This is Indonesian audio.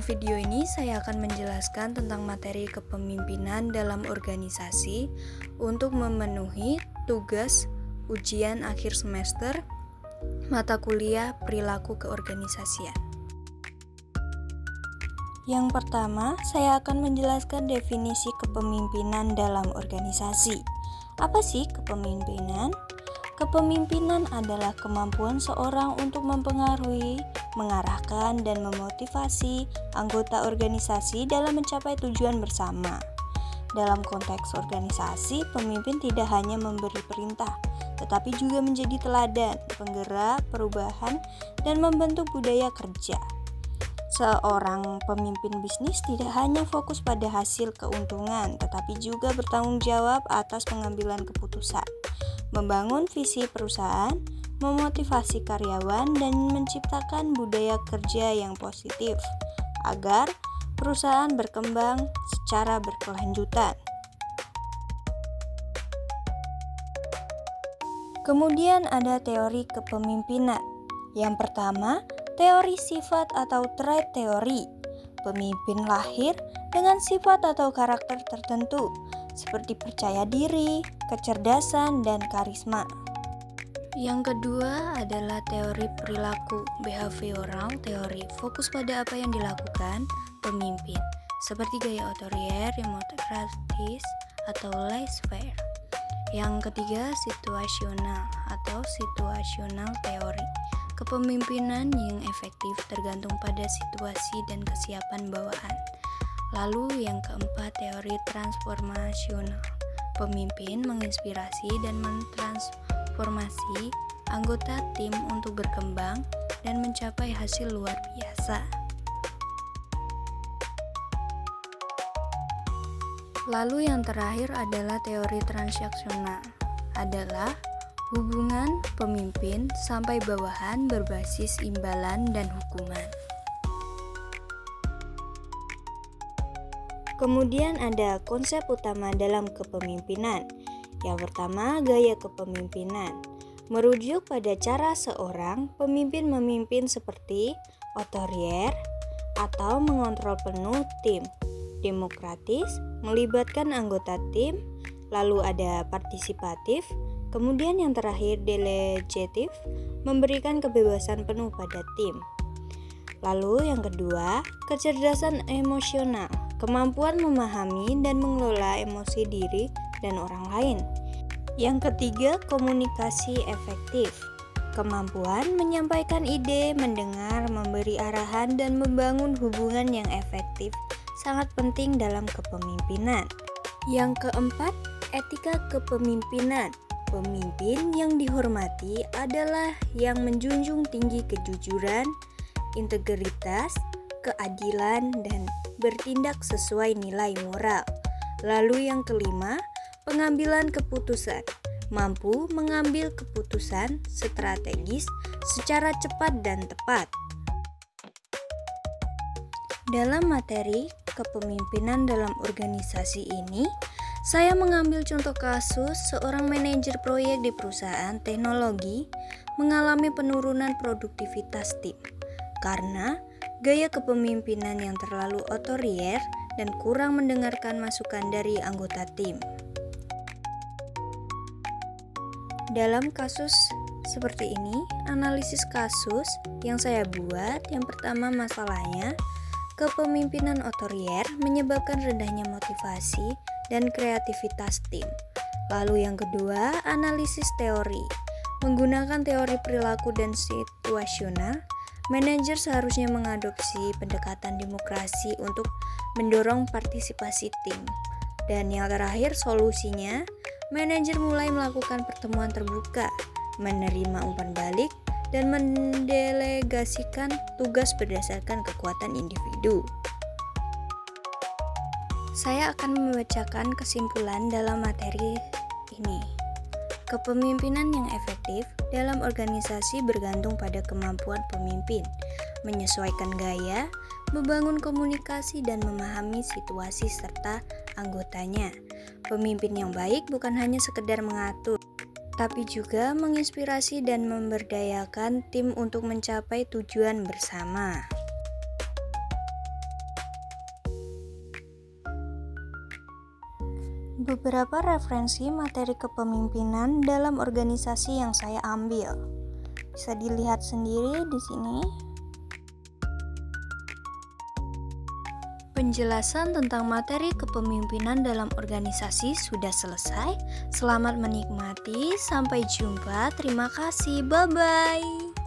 video ini saya akan menjelaskan tentang materi kepemimpinan dalam organisasi untuk memenuhi tugas ujian akhir semester mata kuliah perilaku keorganisasian. Yang pertama, saya akan menjelaskan definisi kepemimpinan dalam organisasi. Apa sih kepemimpinan? Kepemimpinan adalah kemampuan seorang untuk mempengaruhi, mengarahkan, dan memotivasi anggota organisasi dalam mencapai tujuan bersama. Dalam konteks organisasi, pemimpin tidak hanya memberi perintah, tetapi juga menjadi teladan, penggerak perubahan, dan membentuk budaya kerja. Seorang pemimpin bisnis tidak hanya fokus pada hasil keuntungan, tetapi juga bertanggung jawab atas pengambilan keputusan, membangun visi perusahaan, memotivasi karyawan, dan menciptakan budaya kerja yang positif agar perusahaan berkembang secara berkelanjutan. Kemudian ada teori kepemimpinan. Yang pertama, teori sifat atau trait teori. Pemimpin lahir dengan sifat atau karakter tertentu, seperti percaya diri, kecerdasan, dan karisma. Yang kedua adalah teori perilaku behavioral teori, fokus pada apa yang dilakukan pemimpin, seperti gaya otoriter, demokratis, atau laissez-faire. Yang ketiga, situasional atau situational teori, kepemimpinan yang efektif tergantung pada situasi dan kesiapan bawaan. Lalu yang keempat, teori transformasional. Pemimpin menginspirasi dan mentransformasi anggota tim untuk berkembang dan mencapai hasil luar biasa. Lalu yang terakhir adalah teori transaksional. Adalah hubungan pemimpin sampai bawahan berbasis imbalan dan hukuman. Kemudian ada konsep utama dalam kepemimpinan. Yang pertama, gaya kepemimpinan. Merujuk pada cara seorang pemimpin memimpin seperti otoriter atau mengontrol penuh tim, demokratis, melibatkan anggota tim, lalu ada partisipatif, kemudian yang terakhir delegatif, memberikan kebebasan penuh pada tim. Lalu yang kedua, kecerdasan emosional, kemampuan memahami dan mengelola emosi diri dan orang lain. Yang ketiga, komunikasi efektif, kemampuan menyampaikan ide, mendengar, memberi arahan, dan membangun hubungan yang efektif sangat penting dalam kepemimpinan. Yang keempat, etika kepemimpinan. Pemimpin yang dihormati adalah yang menjunjung tinggi kejujuran, integritas, keadilan, dan bertindak sesuai nilai moral. Lalu yang kelima, pengambilan keputusan. Mampu mengambil keputusan strategis secara cepat dan tepat. Dalam materi kepemimpinan dalam organisasi ini, saya mengambil contoh kasus seorang manajer proyek di perusahaan teknologi mengalami penurunan produktivitas tim karena gaya kepemimpinan yang terlalu otoriter dan kurang mendengarkan masukan dari anggota tim. Dalam kasus seperti ini, analisis kasus yang saya buat, yang pertama masalahnya, kepemimpinan otoriter menyebabkan rendahnya motivasi dan kreativitas tim. Lalu yang kedua, analisis teori. Menggunakan teori perilaku dan situasional, manajer seharusnya mengadopsi pendekatan demokrasi untuk mendorong partisipasi tim. Dan yang terakhir, solusinya, manajer mulai melakukan pertemuan terbuka, menerima umpan balik, dan mendelegasikan tugas berdasarkan kekuatan individu. Saya akan membacakan kesimpulan dalam materi ini. Kepemimpinan yang efektif dalam organisasi bergantung pada kemampuan pemimpin, menyesuaikan gaya, membangun komunikasi, dan memahami situasi serta anggotanya. Pemimpin yang baik bukan hanya sekedar mengatur, tapi juga menginspirasi dan memberdayakan tim untuk mencapai tujuan bersama. beberapa referensi materi kepemimpinan dalam organisasi yang saya ambil. Bisa dilihat sendiri di sini. Penjelasan tentang materi kepemimpinan dalam organisasi sudah selesai. Selamat menikmati, sampai jumpa. Terima kasih, bye-bye.